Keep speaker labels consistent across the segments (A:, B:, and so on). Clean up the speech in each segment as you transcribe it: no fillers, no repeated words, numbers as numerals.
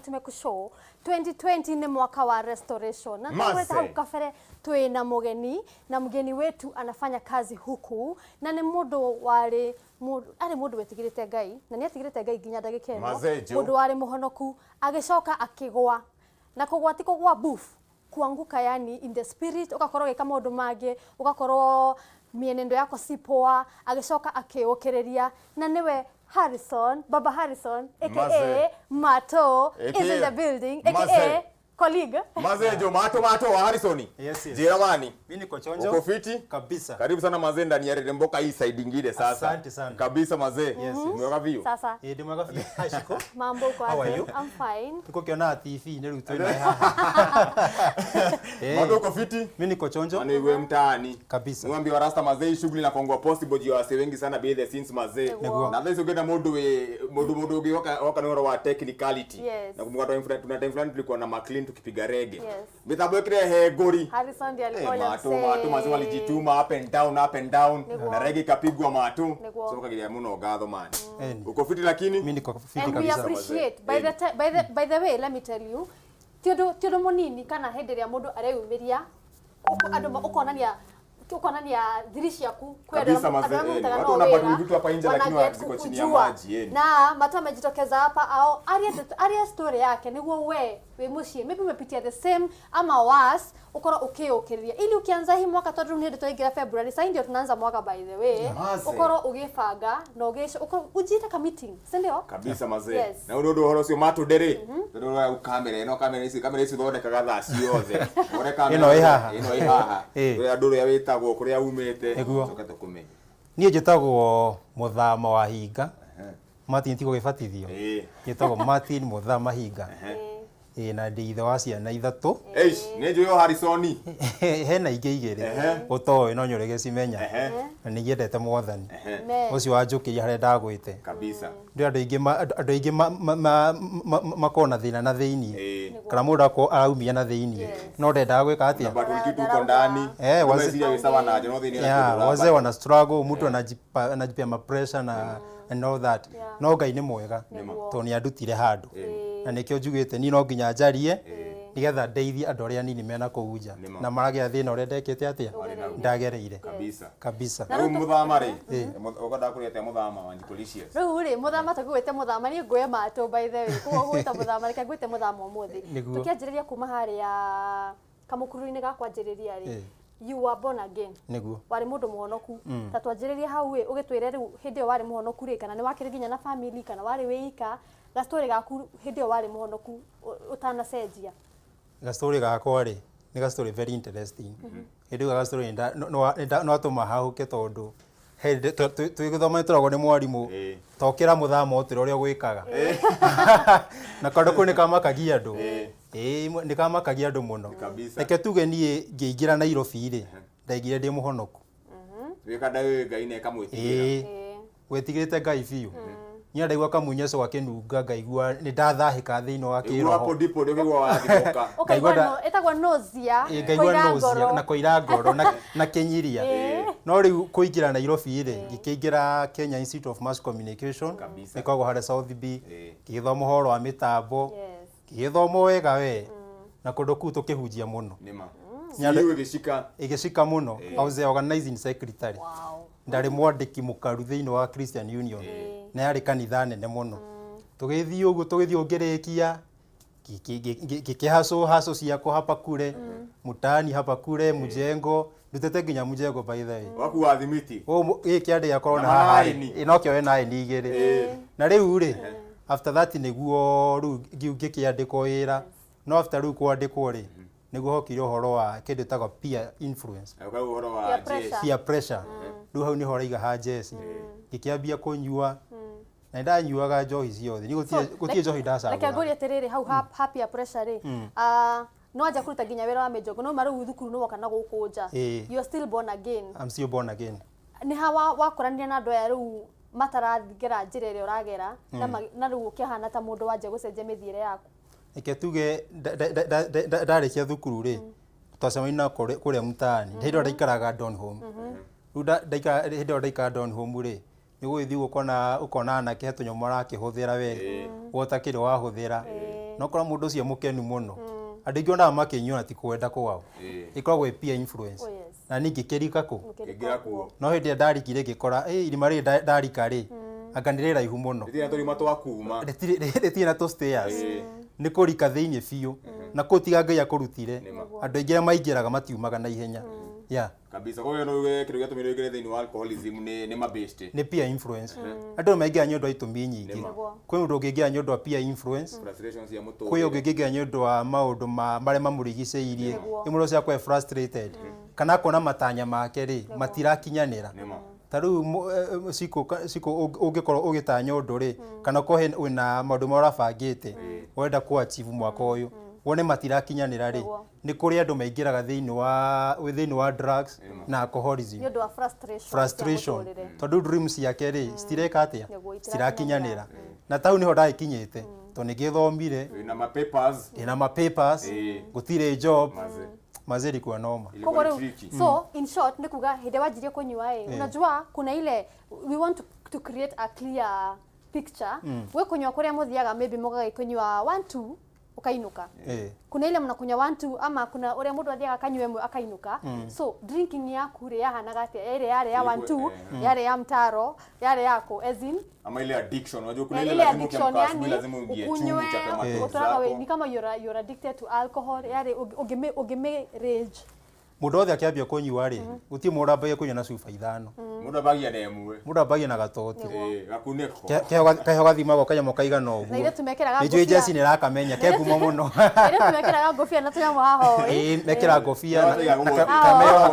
A: tumekushow 2020 ni mwaka wa restoration. Na tuweza hau kafere tuina mugeni na mugeni wetu anafanya kazi huku na ni mundu wari mundu wetigirite Ngai na ni atigirite Ngai ginya ndagika ino. Mundu wari muhonoku agicoka akigwa na kugwati kugwa boof kuanguka yani in the spirit ugakorwo gika maundu mangi ugakorwo mienendo yako sipoa agicoka akiukireria na niwe Harrison, Baba Harrison, aka Mato, is in the building, aka colleague.
B: Mazejo, Mato wa Harrison.
C: Yes.
B: Jiramani.
C: Mimi niko chonjo.
B: Uko fiti?
C: Kabisa.
B: Karibu sana mazee ndani ya Remboka hii side ingine sasa.
C: Asante sana.
B: Kabisa mazee.
C: Yes.
B: Mweka view.
A: Sasa.
C: Ndio mweka view. Ashiko.
A: Mambo kwa.
C: How are you?
A: I'm fine.
C: Tuko kiona TV ni ruto ina.
B: Mato uko fiti?
C: Mimi niko chonjo.
B: Ani wewe mtaani.
C: Kabisa.
B: Mwambie warasta mazee shughuli na kongwa possible juu wase wengi sana behind the scenes mazee. Na these ugenda modu ugi waka noro wa technicality.
A: Na
B: kumbuka tuna time fulani tulikuwa na McLean tukipiga reggae. Mitambo yake he gori.
A: Harrison ndiye alikuwa
B: Mato mazee walijituma up and down na reggae kapigwa Mato. So kagilia muno gatho man. Uko fiti lakini
C: mimi niko fiti kabisa.
A: And we appreciate by the way let me tell you tiodo monini kana hende ya mundu areyumiria andu ukonania thirici yaku kwenda
B: watu wanabadili vitu hapa nje lakini wako chini ya maji yeni
A: na Mato amejitokeza hapa au aria story yake niguo we mushie maybe umepitia the same ama worse ukoro ukiokiria ili ukianza hii mwaka tondu ni ndio ingira February sasa ndio tunaanza mwaka by the way ukoro ugifanga na ukoro ujita ka meeting si ndio
B: kabisa mazee na ndio horo sio Mato dere ndio kamera isi thondekaga thaa ciothe ore kamera ino ihaha ndio nduru ya witagwo kuria umete coka tukumenya
C: nie njitagwo Muthama wa hinga Martin tiko gibatithio njitagwo Martin Muthama hinga na ndithe wa ciana ithatu
B: ni njuyo Harrison
C: hena ingi igiri utoe no nyurege cimenya na ni ngiendete mwathani ucio wanjukiria hare ndagwite
B: kabisa
C: ndio andu ingi makona thina na thiini kana mundu araumia na thiini no ndendaga gwika atia
B: bado kitu uko ndani wazee sawa na no thiini
C: wazee wana struggle mtu anajipia ma pressure na and all that no Ngai ni mwega to ni andutire handu na nikio njugite ni no nginya njarie nigetha ndeithie andu aria nini mena kuunja na maragia thina uria ndekete atia ndagereire kabisa
B: na Muthama ri ugoda kurete Muthama wanjikulicious
A: ri Muthama tugwite Muthama ni ngwe Mato by the way kuo gwita Muthama reka gwite Muthama umuthi tukianjiriria kuma haria kamukuru-ini gakwa njiriria ri you were born again
C: niguo
A: wari mundu muhonoku ta twanjiriria hau ugitwire riu hindi wari muhonoku ri kana ni wakire ginya na family kana wari wika ga story gaku hindi wari muhonoku utana cenjia
C: ga story gakwa ri ni ga story very interesting hindi ga story no atuma hahuke tondu hindi twigithoma turago ni mwarimu tokira Muthama utira uria gwikaga na kandu ku ni kamakagia andu ni kamakagia andu muno reke tuge nie ngiingira Nairobi ri ndaigire ndi muhonoku
B: wika ndawe Ngai ne kamwitigira
C: wetigirite Ngai biu nya ndaigua kamunyeco gakinunga ngaigua ni ndathahika thiini wa kiroho
B: hapo ndipo ndio ngwa wa agicoka
A: ngaigua etagwa nausea
C: na koira ngoro na kinyiria no riu kuingira Nairobi ri ngikingira Kenya Institute of Mass Communication nikogwo hare South B ngithoma horo wa mitambo ngithoma wega we na kundu ku tukihunjia muno
B: nima
C: nyaru igishika muno I was the organizing secretary ndari mwandiki mukaru thiini wa Christian Union na yari kanitha nene muno tugithii ugu ngirikia haso ciako hapa kure mutani hapa kure mujengo ndutete nginya mujengo by the way
B: waku wa thimiti
C: kiande ya corona haha inokyo we nae ni igiri na riu ri after that niguo riu ngikiandikwo wira no after riu kwandikwo ri niguo hokire horo wa kindu tago peer influence
B: horo wa
C: peer pressure riu hau ni horo iga ha jesi ngikiambia kunyua na ndanyuaga njohi ciothe ni gutie njohi ndacaga
A: reke nguri atiriri hau happy pressure ri no anja kuruta ginya wira wa mejogo no maru thukuru no wakana gukunja you are still born again
C: I'm still born again
A: ni hawa wakorania na ndo ya riu matarathigera njira ire uragera na riu ukihana ta mundu wanje gucenjia mithiire yaku
C: reke tuge ndarikia thukuru ri twacemaina kuria mtaani hindi ndaikaraga down home riu ndaikara down home ri ni gwithi ukona anake hetunyo marakihuthira we wotakire wahuthira no kora mundu ucio mukenu muno andu ingi ona makinyona ti kwenda kwao ikoragwo peer influence na ningi kirika ku no hindi ndarikire ngikora irima ri ndarika ri anga nĩ rĩraihu mũno rĩtirĩ na stairs nĩ kũrika thĩinĩ biũ na kũu tiga Ngai akũrutire andũ aingĩ arĩa maingĩraga matiumaga na ihenya
B: kabisa. Kwa hiyo no kĩndũ gĩatũmire ũingĩre thĩinĩ wa alcoholism nĩ mabest nĩ
C: peer influence andũ maingĩra nĩ ũndũ wa itũmi nyingĩ kwĩ mũndũ ũngĩingĩra nĩ ũndũ wa peer influence kwĩ ũngĩingĩra nĩ ũndũ wa maũndũ marĩa mamũrigicĩirie mũndũ ũcio akwe frustrated kana akona matanya make rĩ matirakinyanĩra ta rĩu ciko ũngĩkorwo ũgĩtanya ũndũ rĩ kana ũkorwo wĩna maũndũ marĩa ũrabangĩte wenda kũ-achieve mwaka ũyũ wone matirakinyanĩra rĩ nĩ kũrĩ andũ maingĩraga thĩinĩ wa drugs na alcoholism
A: nĩ ũndũ wa
C: frustration tondũ dreams ciake rĩ citireka atĩa citirakinyanĩra na tau nĩho ndagĩkinyĩte tondũ nĩgĩthomire ĩna mapapers gũtirĩ job mazeri kwa noma.
A: So in short ni kuga hede wajirie kunywa unajua kuna ile we want to create a clear picture we kunywa kuria muthiaga maybe mugaga kunywa 1 2 ukainuka kuna ile mnakunywa 1 2 ama kuna uria mundu athiaga kanywe mwe akainuka so drinking yaku ri yahanaga atia ile yale ya 1 2 yale ya mtaro yale yako as in
B: ama ile addiction unajua kuna ile lazima uingie chungu cha kama
A: ni kama you're addicted to alcohol yale ugime rage
C: mundu othe akiambia kunywa ri uti mundu ambagia kunywa na cuba ithano
B: mundu ambagia na emwe
C: mundu ambagia na gatoti
B: gakuneko
C: keho gathimagwo kanyamo kaigana uguo
A: na ile tumekeraga
C: ngofia nijue Jesse nirakamenya keguma muno
A: ile tumekeraga ngofia na tunyamo haho
C: mekera ngofia na kameo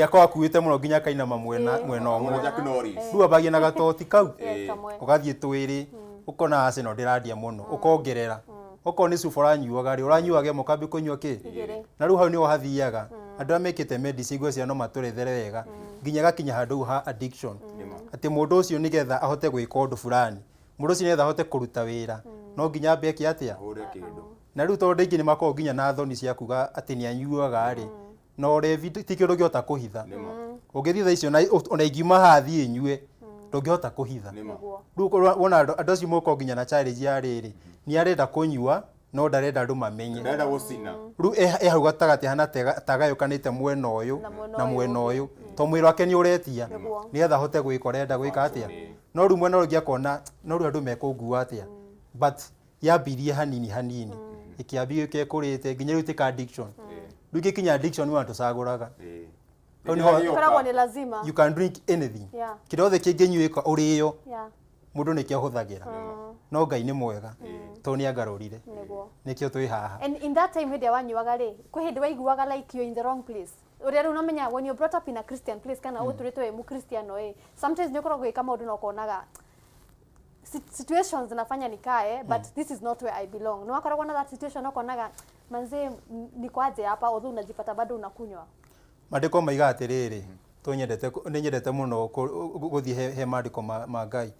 C: akwa akuite muno nginya kainama mwena omwe rĩu ambagia na gatoti kau ugathie twiri ukona Arsenal ndiradia muno ukongerera oko ni cuba uranyuaga ri uranyuaga mukambi kunywa ki na riu hau ni hathiaga andu amekite medicine gwe ciano maturethere wega nginya gakinya handu ha addiction ati mundu ucio nigetha ahote gwika undu fulani mundu ucio nigetha ahote kuruta wira no nginya ambe ki atia na riu tondu ingi ni makorwo nginya na thoni cia kuga ati ni anyuaga ri no revi ti kindu giota kuhitha ungithie tha icio ona ingiuma hathi nyue ndungihota kuhitha riu wona andu acio moko nginya na challenge ya riri ni arenda kunyua no ndarenda andu mamenye
B: ndarenda gucina
C: riu hau gatagati hana tagayukanite mwena uyu na mwena uyu to mwiri wake ni uretia nigetha hote gwikorenda gwika atia no riu mwena ungi akona no riu andu mekungua atia but yambirie hanini ikiambi gekurite nginya riu tika addiction riu gikinya addiction ni wantu saguraga
A: ni lazima
C: you can drink anything kirothe kinginyuika uriyo mundu ni kiahuthagira no Ngai ni mwega to ni agarurire nikio twi haha
A: and in that time hede wanyuaga ri kwi hede waiguaga like you're in the wrong place uria ru nomenya when you brought up in a Christian place kana uturitwe mu Christian sometimes ni ukoragwo ika maundu no konaga situations zinafanya nikae but this is not where I belong no akoragwo na that situation no konaga manze ni kwaje hapa although unajipata bado unakunywa
C: mandiko maiga atiriri tunyendete muno guthie he mandiko ma Ngai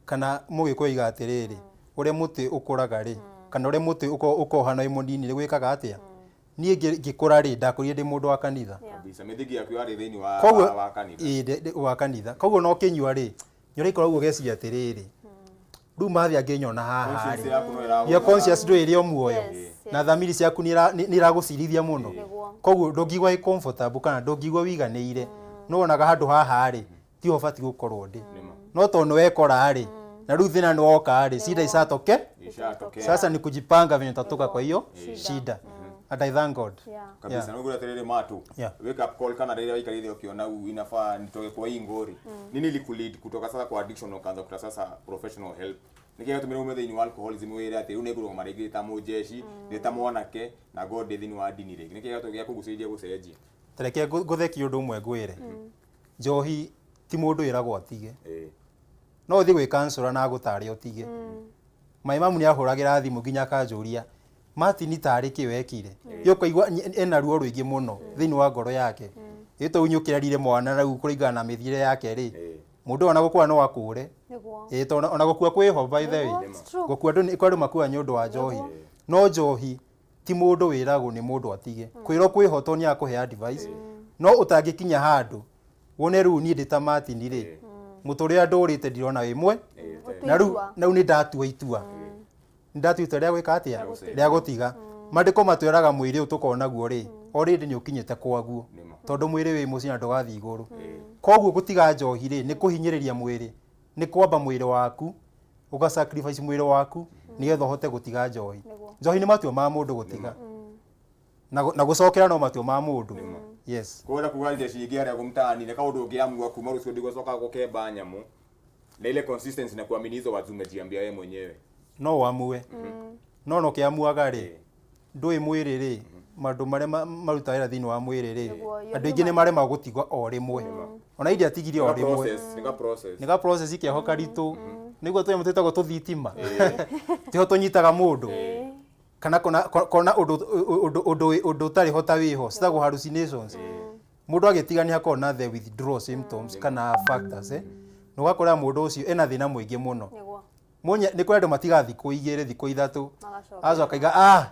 C: kana mugikoiga atiriri uria muti ukuraga ri kana uria muti ukohana imunini gwikaga atia nie ngikura ri ndakurire ndi mundu wa kanitha
B: kabisa mithingi yaku yari thiini wa kanitha
C: wa kanitha koguo no kinyua ri nyore ikoragwo geci atiriri riu mathi anginyona haha ri ya conscious ndũ ĩrĩ o muoyo na thamiri ciaku ni iragucirithia muno koguo ndũngigwa comfortable kana ndũngigwa wiganĩire no onaga handũ haha ri ti ho bati gukorwo ndi no to nĩ wekora ri na riu thina ni woka ri shida isatoke sasa ni kujipanga venye tatoka kwa hiyo shida and I thank God
B: kabisa no gura terere matu wake up call kana rĩrĩa waikarire ukiona inafaa nitoke kwa hii ngori nini likulead kutoka sasa kwa addiction ukaanza kuta sasa professional help nikiga tumira ume thĩinĩ wa alcoholism wĩra ati une guru marĩngĩ ta mũjeshi ni ta mwanake na God thĩinĩ wa dini rĩngĩ nikiga tũgĩa kũgucĩrĩria gũcenjia
C: tereke ngũthe kiũndũ ũmwe ngwĩre njohi ti mũndũ ĩragwo atige no thi gwĩ cancel na gũtarĩ ũtige my mom ni ahũragĩra thimũ nginya akanjũria Martin tarĩ kĩ wekire yo kũigua ena ruo rũingĩ mũno thĩinĩ wa ngoro yake ĩto unyũkĩrarire mwana rĩu kũringana na mĩthire yake rĩ mundu ona gukua no akure to ona gukua kwĩho by the way gukua andũ makua nĩ ũndũ wa njohi no njohi ti mundu wĩragwo nĩ mundu atige kwĩro kwĩho to nĩ akũhe advice no ũtangĩkinya handũ wone rĩu niĩ ndĩ ta Martin rĩ mũtũrĩa ndũrĩte ndirona wĩmwe na rĩu nĩ ndatua itua ndatuita ria gwika atia ria gutiga mandiko matweraga mwiri utukona guo ri already ni ukinyite kwaguo tondu mwiri wi mucina ndugathi iguru koguo gutiga njohi ri ni kuhinyiriria mwiri ni kwamba mwiri waku uga sacrifice mwiri waku nigetha hote gutiga njohi njohi ni matua ma mundu gutiga na gucokera no matua ma mundu yes
B: kwenda kugalje ciingi aria gumtani ne kaundu ungiamua kuma rucio ndigocoka gukemba nyamu na ile consistency na kuaminizo wazume jiambia yeye mwenyewe
C: no wamue no kiamuaga ri ndui mwiri ri mandu maria marutaira thini wa mwiri ri andu ingi ni marema gutigwa o rimwe ona indi atigire o rimwe niga process ikiaho karitu niguo tuya mutetago tuthitima tiho tunyitaga mundu kana kona undu tari hota wiho citagwo hallucinations mundu agitigania akona the withdrawal symptoms kana factors nugakora mundu ucio ena thina muingi muno munya ni kwenda matiga thiku igire thiku ithatu azo kaiga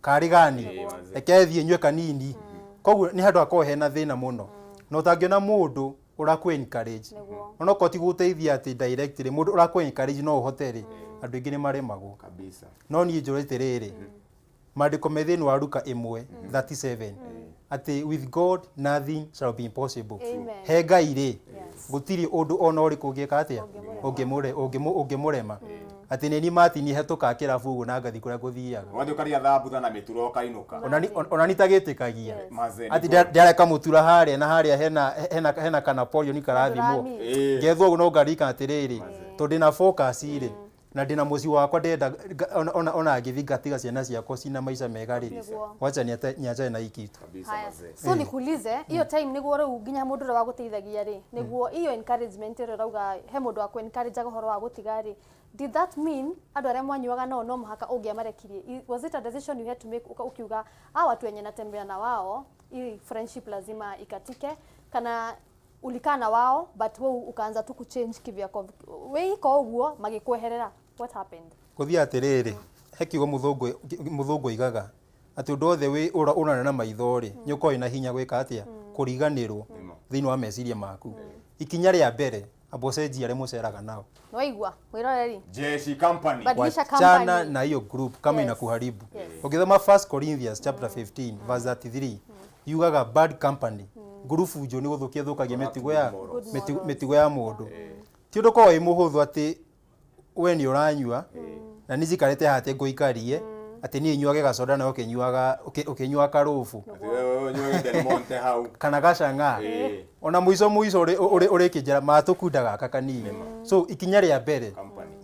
C: kari gani ekethie nywe kanini koguo ni handu akoo hena thina muno no tangiona mundu uraku encourage ono ko ti guteithia ati directly mundu uraku encourage no uhoteri andu ingi ni maremagwo
B: kabisa
C: no ni njorete riri mandiko methini wa Luka 1:37 ati with God nothing shall be impossible he Ngai ri gutiri undu ona uriku ungieka atia ungimurema ati ni mati ni hetuka kirabu ugu na ngathi kuria guthiaga
B: wathi karia thabutha na mituro kainuka
C: ona nitagitikagia ati ndareka mutura haria na haria hena kana polio ni karathimo ngethwo ugu no ngarika atiriri tundi na focus ri na ndina muci wakwa ndenda ona ngithingatiga ciana ciakwa cina maica mega ri wacha niacha na ikitu
A: so nikuulize hiyo time niguo riu nginya mundu ura wa guteithagia ri niguo hiyo encouragement ri rauga he mundu wa ku encourage horo wa gutiga ri did that mean andu aria mwanyuaga no muhaka ungiamarekirie was it a decision you had to make ukiuga watu wenye natembea na wao hii friendship lazima ikatike kana ulikana wao but wewe ukaanza tu kuchange kivyako we iko uguo magikweherera what happened
C: kuthia atiriri hekigo muthungu igaga ati undu othe we urana na maithori nyuko ina hinya gwika atia kuriganirwo thini wa meciria maku ikinya ria mbere abocenji aria muceraga nao
A: noigwa wiroreri
B: jeshi company
C: wachana na hiyo group kama inakuharibu ukithoma 1 Corinthians chapter 15 verse 33 yugaga bad company group ujo ni guthukia thukagia metigo ya mundu ti undu ko imuhuthu ati we ni uranyua na nizikarete hate ngoikarie ati ni nyuage gacoda na ukinyua karufu kana gacanga ona muico uri kijara matukundaga kakanini so ikinya ria mbere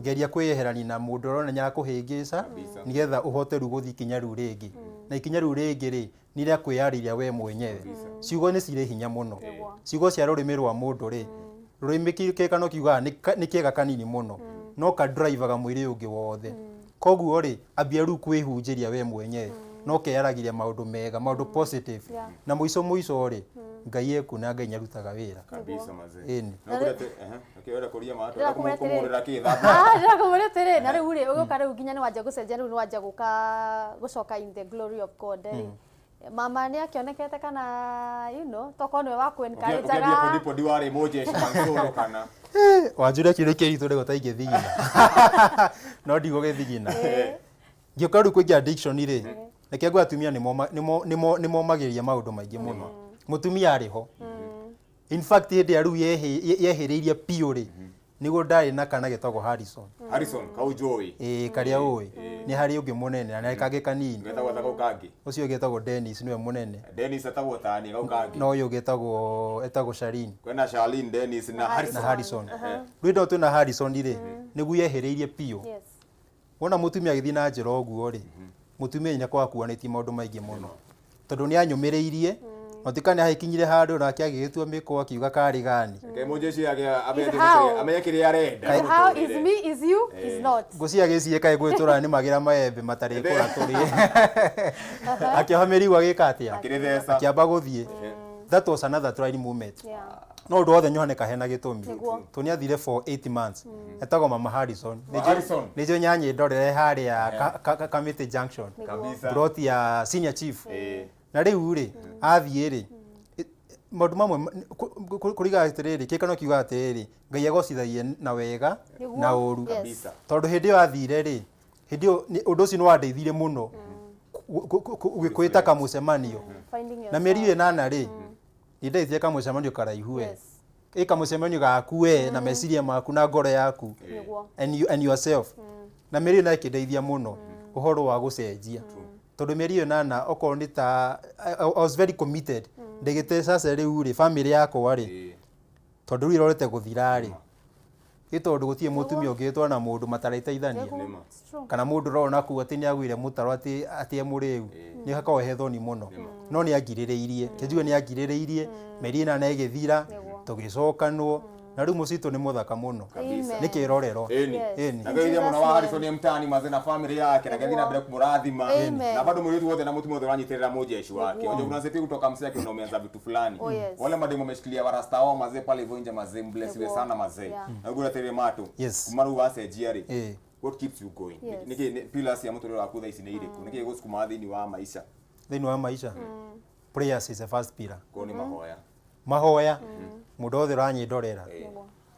C: ngeria kwiyeherani na mundu rona nya kuhingica nigetha uhote ruguthi ikinya ru ringi na ikinya ru ringi ri ni ria kwiyariria we mwenyewe ciugo ni cire hinya muno ciugo cia rurimi rwa mundu ri rurimi kikano kiuga ni kiega kanini muno no ka drivaga mwiri ungi wothe koguo ri ambia ru kwihunjiria we mwenyewe no keyaragiria maundu mega maundu positive na muico ri Ngai ekuna Ngai nyarutaga wira
B: kabisa mazee
C: ini
B: no kurete akiwera kuria matu kumurira kitha
A: kumurete na riu ri uguka riu nginya ni wanja gucenjia riu ni wanja gucoka in the glory of God mama ni akionekete kana tokono wa ku encourage
B: ga ndipo diware emoji shansoro kana
C: wajura kire kiritu rego taige thigina no ndigo githigina ngioka ru kuingia addiction ri reke ngwa atumia ni momagiria maundu maingi muno mutumia ariho in fact hindi aru yehiriirie piuri niguo ndari na kana getagwo Harrison
B: kau Joey
C: karia uwi ni hari ungi munene na kage kanini
B: getagwo thako kangi
C: ucio getagwo Dennis niwe munene
B: Dennis atagwo tani kau kangi
C: no uyu etagwo Shalin
B: kwena Shalin Dennis na
C: Harrison rwindo tu na Harrison ri niguo yehiriirie piu wona mutumia agithii na njira oguo ri mutumia ina kwa kuanitie maundu maingi muno tondu ni anyumiriirie otikane haikinyire handu na kiagigitua miko akiuga kari gani
B: kemojeshi yake amenyekire arenda
A: how is me is you is not
C: gucia giciye kai gwitura ni magira maembe matari kura turi akihamiriwa gikatia
B: akirithesa
C: akiamba guthie that was another trying moment no ndo othe nyohane kahena gitumi tuni athire for 8 months etago mama Harrison nijo nyanye ndorere haria committee junction
B: kabisa
C: brought ya senior chief na riu ri athie ri maundu mamwe kuriga atiriri kikano kiuga atiri Ngai agocithagie na wega na uru
B: kabisa
C: tondu hindi yo athire ri Hindio undu ucio ni wandeithire muno gwita kamucemanio na mĩeri 8 ri ni ndeithie kamucemanio karaihu we kamucemanio gaku we na meciria maku na ngoro yaku and yourself na mĩeri na ikindeithia muno uhoro wa gucenjia tondu mĩeri 8 okorwo ni ta I was very committed ndigite sasa riu ri family yakwa ri tondu riu irorete guthira ri itondu gutie mutumia ungitwa na mundu matariteithania kana mundu rona ku ati ni agwire mutaro ati emuriu ni hakao hethoni muno no ni agiririirie kijuga ni agiririirie mĩeri 8 igithira tugicokanwo na riu mucito ni muthaka muno ni kirorero
B: na ngeithia muno wa Harrison mtani maze na family yake na ngeithia mbere kumurathima na bado muritu wothe na mutumia wothe wanyitirira mujeshi wake onje kuna sepi kutoka msia kino umeanza vitu fulani wale mademo wameshikilia warasta wao maze pale hivyo nje maze mblesiwe sana maze na gura tere mato kumaru wase jiari what keeps you going niki pillars ya muturiro waku thaa ici ni iriku niki gusukuma thini wa maisha prayers is the first pillar koni
C: mahoya mundu othe ranyindorera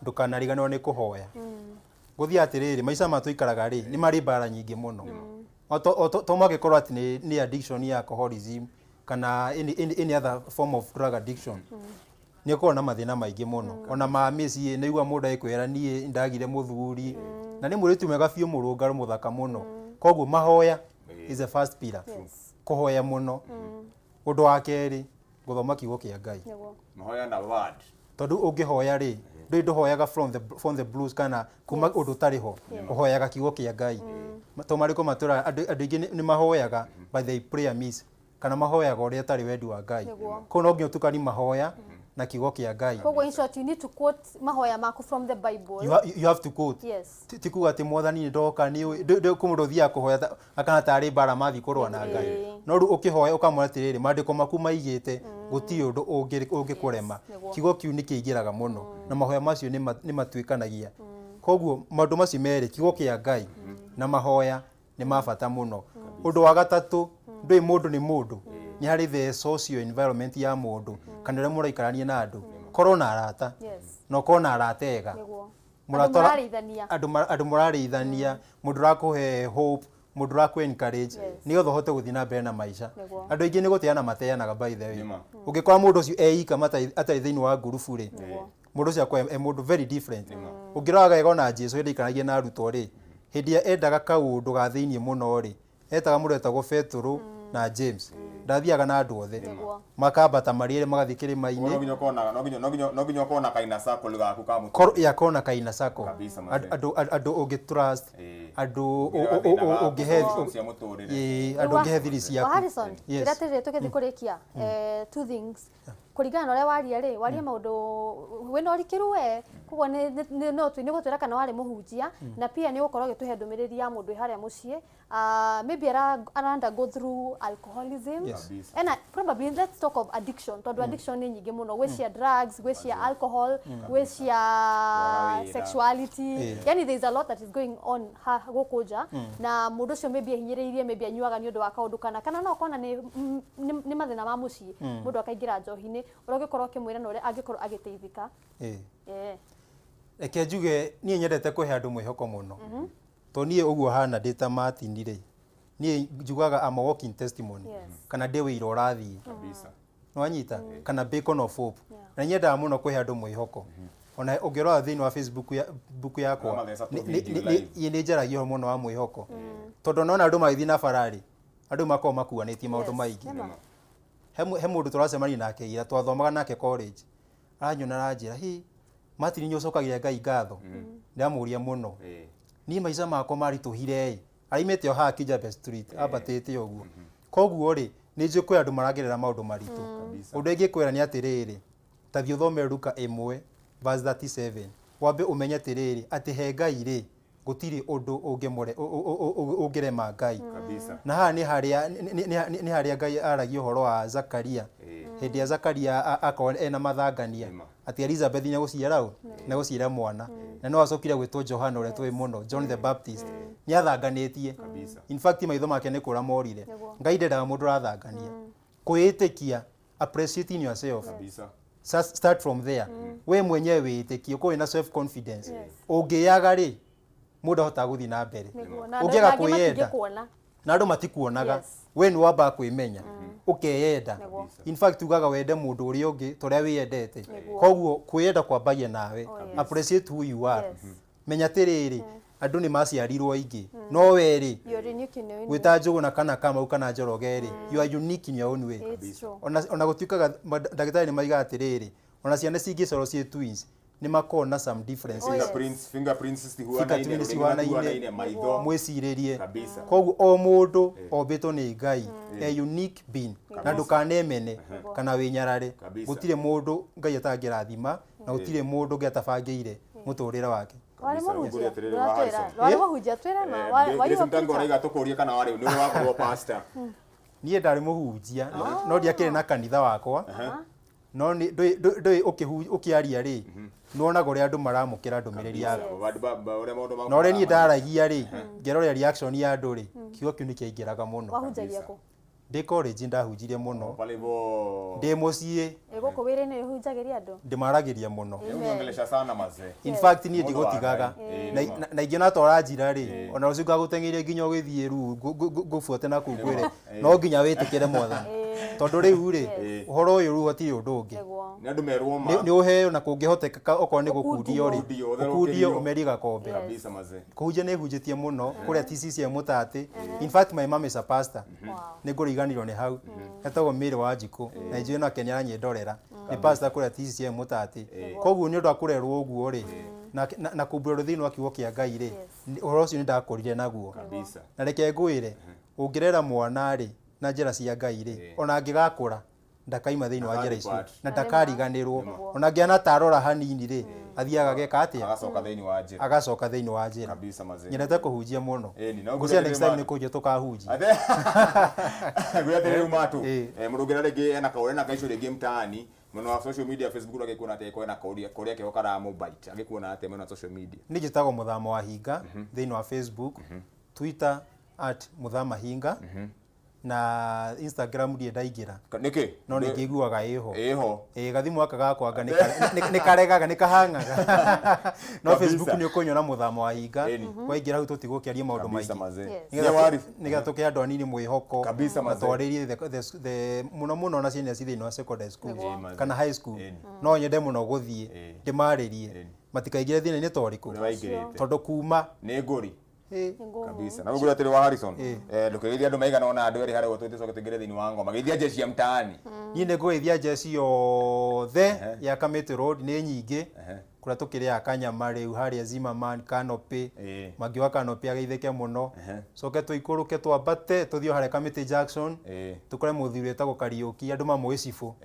C: ndukanariganwo ni kuhoya guthii atiriri maica matu ikaraga ri ni mari bara nyingi muno to magikorwo ati ni addiction ya alcoholism kana any other form of drug addiction ni ukorwo na mathina maingi muno ona ma mĩciĩ nĩigua mũndũ aikwĩra niĩ ndagire mũthuri na nĩ mũirĩtu mwega biũ mũrũngarũ mũthaka muno koguo mahoya is the first pillar kuhoya muno ũndũ wa kerĩ guthoma kiugo kia Ngai
B: mahoya na word
C: tondu ungihoya ri nduhoyaga from the blues kana kuma undu tariho uhoyaga kiugo kia Ngai to mariko matura andu ingi ni mahoyaga by the prayer miss kana mahoyaga uria tari wendi wa Ngai ko no ngi utukani mahoya na kiugo kia Ngai
A: koguo in short you need to quote mahoya maku from the Bible
C: you have to quote tiku ati mwathani ndoka ni kumuruthia kuhoya akana tari bara mathi kurwa na Ngai no ru ukihoya ukamwira tiriri mandiko maku maigite guti undu ungikurema kiugo kiu ni kiigiraga muno na mahoya macio ni matwikanagia koguo maundu macio meri kiugo kia Ngai na mahoya ni mabata muno undu wa gatatu ndui mundu ni mundu ni hari the socio environment ya mundu kana ria muraikarania na andu korwo na arata no korwo na arata ega andu murarithania mundu rakuhe hope mundu raku encourage ni othe hote guthii na mbere na maisha andu aingi ni guteana mateanaga by the way ungikora mundu ucio eika atari thiini wa gurubu ri mundu ucio akwa mundu very different ungiroraga ego na Jesu ndikanagie na aruto ri hindia endaga kaundu ga thiini muno ri etaga mundu etagwo Petro na James ndathiaga na andu othe makambata mariere magathikiri maine
B: no nginya kona kaina circle gaku ka mutu
C: ya kona kaina circle andu ungi trust andu ungihethi ciaku
A: Harrison iratirire tugithi kurikia two things kuringana na uria waria ri waria maundu wena urikiru we kugo ni gutwira kana wari muhunjia na pia ni gukorwo gituhe ndumiriri ya mundu haria mucii maybe aranda go through alcoholism and probably let's talk of addiction tondu addiction ni nyingi muno gwecia drugs gwecia alcohol gwecia sexuality yani there is a lot that is going on gukuja na mundu cio maybe hinyiriirie maybe anyuaga ni undu wa kaundu kana no kona ni mathina ma mucii mundu akaingira njohi-ini urogikorwo kimwira na uria angikorwo agiteithika
C: eke njuge nie nyendete kuhe andu mwihoko muno to nie uguo hana data Martin ri nie njugaga am walking testimony kana de wira urathi kabisa no anyita kana beacon of hope na nyenda muno kuhe andu mwihoko ona ungirora thiini wa Facebook yakwa ni njaragia muno wa mwihoko tondu nona andu magithi na farari andu makao makuanitie maundu maingi he mundu turacemania nake ira twathomaga nake college aranyona aranjira hi Martin ni ucokagira Ngai ngatho ndamuria muno ni maica makwa marituhire aimete o ha Kijabe Street abatete oguo koguo ri ni njukwe andu maragerera maundu maritu undu ingikwira ni atiriri ta thi uthome Luka 1 verse 37 wambe umenye atiriri ati he Ngai ri gutiri undu ungirema Ngai kabisa na ha ni haria Ngai aragia uhoro wa Zakaria hindi ya Zakaria akona ena mathangania ati Elizabeth nya guciara na guciara mwana na no acokire gwitwo Johana uria twi muno John the Baptist ni athanganitie kabisa in fact maitho make ni kura morire Ngai ndendaga mundu rathangania kuitikia appreciating yourself kabisa start from there we mwenyewe witikie uko na self confidence ungiyaga ri mundu hota guthi na mbere ungiaga kwiyenda na andu matikuonaga we ni wamba kwimenya ukeyenda in fact ugaga wende mundu uri ungi toria wiyendete koguo kwiyenda kwambagia nawe appreciate who you are menya tiriri andu ni maciarirwo aingi no weri gwita njugu na kana kama kana njorogeri you are unique in your own way ona gutikaga ndagitari ni maiga atiriri ona ciana cingicoro cie twins ni makona some differences
B: fingerprints
C: tihuana maitho mwiciririe koguo o mundu ombitwo ni Ngai a unique being na ndukanemene kana winyarare gutire mundu Ngai atangirathima na gutire mundu ngiatabangire muturire wake
A: wale mahunjia twirema wale
B: mtango raiga tukuria kana wale ni wakorwo pastor
C: nie ndari muhunjia no ndiakire na kanitha wakwa no ndoi ukiaria ri nona gore andu maramukira ndumiriri yako no re ni ndaragia ri ngerore reaction ya andu ri kiugo kiu ni kiingiraga muno
A: wahunjagia ko
C: ndi college ndahunjirie muno ndi mucie
A: guku wire ni hunjagiria andu
C: ndimaragiria muno
B: uniongelesha sana mazee
C: in fact ni ndigutigaga na ingina tora njira ri ona ucuka gutengirie nginya ugithie ru gubuote na kugwire no nginya witikire motha tondu riu ri uhoro uyu ru atiri undu ungi
B: ni andu merwo ma
C: ni uheo na kungihoteka okwo ni gukundio ri gukundio umeri gakombe
B: kabisa mazee
C: kuhunjia ni hunjitie muno kuria TC cia Mutati in fact my mom is a pastor ni nguriganirwo ni hau etagwo Miri wa Njiko na njui na Kenya nyendorera ni pastor kuria TC cia Mutati koguo ni undu akurerwo uguo ri na kumbũrwo thĩinĩ wa kiugo kĩa Ngai rĩ ũhoro ũcio nĩ ndakorire naguo na reke ngwĩre ũngĩrera mwana rĩ na njĩra cia Ngai rĩ ona angĩgakũra ndakaima thĩinĩ wa njĩra icio na ndakariganĩrwo ona angĩana tarora hanini rĩ athiaga geka atĩa agacoka thĩinĩ wa njĩra
B: kabisa mazee
C: nyendete kũhunjia mũno ngũcia next time nĩ kũnjia tũkahunjia
B: gwĩathĩrĩu matu mũrũngĩra rĩngĩ ena kaũrĩa na kaicũ rĩngĩ mtaani mwena wa social media Facebook agikuona ate kwena koria ke okara mobile agikuona ate mwena wa social media
C: ni njitagwo Muthama wa Hinga thĩinĩ wa Facebook Twitter @Muthama-hinga na Instagram ndiye ndaingira
B: niki
C: no ningiguaga iho gathimu aka gakwanga nikaregaga nikahangaga no Facebook ni ukunyona Muthama wa Hinga waingira hu tutigukiaria maundu maingi nigatuke andu anini mwihoko na twaririe the muno na ciana thĩinĩ wa secondary school kana high school no nyende muno guthie ndimaririe matikaingire thĩinĩ-inĩ toriku tondu kuma
B: ni nguri kabisa na gugura tiri wa Harrison ndukigeithia andu maigana ona andu eri harĩa tũtĩcoke tũngire thĩinĩ wa ngoma geithia jeshi ya mtaani
C: ni ngũgeithia jeshi yothe ya Kamiti Road nĩ nyingĩ kuria tukiria Kanyama riu haria Zimmerman Canopy magiwa Canopy ageitheke muno coke tuikuruke twambate tuthio haria Kamiti Jackson tukore muthuri etagwo Kariuki andu mamwicibu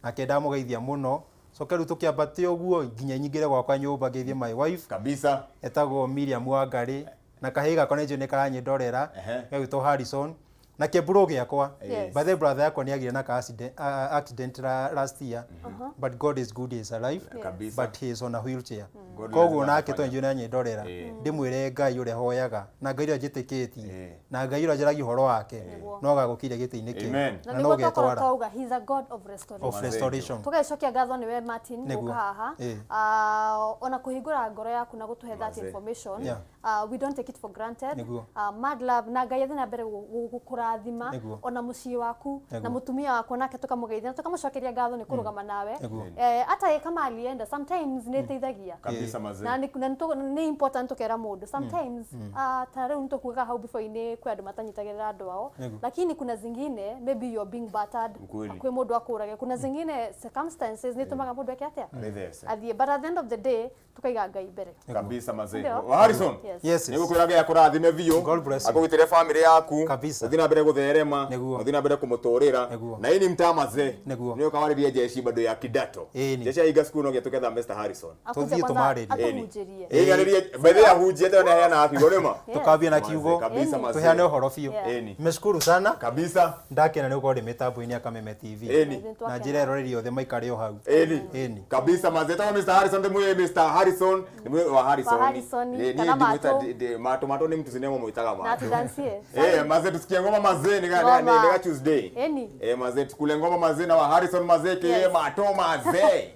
C: akenda mugeithia muno coke riu tukiambate uguo nginya nyingire gwakwa nyumba geithie my wife
B: kabisa
C: etagwo Miriam Wangari na kahiga konejo ne karanyendorera gagwitwo Harrison na keburo giakwa by the brother yakwa ni agire na accident last year but God is good, he is alive but he is on a wheelchair koguo nake twenjo na nyendorera ndimwire Ngai ure hoyaga na Ngai ajitikitie na Ngai ajaragia horo wake no gagukire giti-inĩ kĩu
A: na no getwara he is a God of restoration
C: tugecokia
A: ngatho niwe Martin guka haha ona kuhingura ngoro yaku na gutuhe that information we don't take it for granted mad love na Ngai athina mbere gukurathima ona mucii waku na mutumia wako nake tukamugeithia tukamucokeria ngatho ni kurugama nawe hata kama alienda sometimes ni teithagia
B: kabisa mazee
A: na ni important tukera mundu sometimes tare unto kuga hau before ine kwa andu matanyitagirira andu ao lakini kuna zingine maybe you are being battered kwa mundu akurage kuna zingine circumstances ni tumaga mundu akia athie but at the end of the day tukaiga Ngai mbere
B: kabisa mazee Harrison
C: yes
B: ni gukwiraga ya kurathime biyo akugitire family yaku uthina mbere gutherema uthina mbere kumuturira na ini mtamaze ni ukawaririe jeshi bado ya kidato jeshi ya school no getuketha Mr Harrison
C: tuthie tumariri
B: yaririe bado ya hujie tena yana api gorema
C: tukabia na kiugo
B: kabisa mazee
C: tuhane uhoro biyo nimeshukuru sana
B: kabisa
C: ndakena ni ukore mitambo-ini ya Kameme TV na njira eroreri othe maikare o hau
B: kabisa mazee tawa Mr Harrison ndimwe Mr Harrison ndimwe wa Harrison
A: kana
B: mato ni mtu sinema muitaga
A: mato na tudansie
B: mazee tusikie ngoma mazee ni Tuesday mazee tukule ngoma mazee na wa Harrison mazee ke mato mazee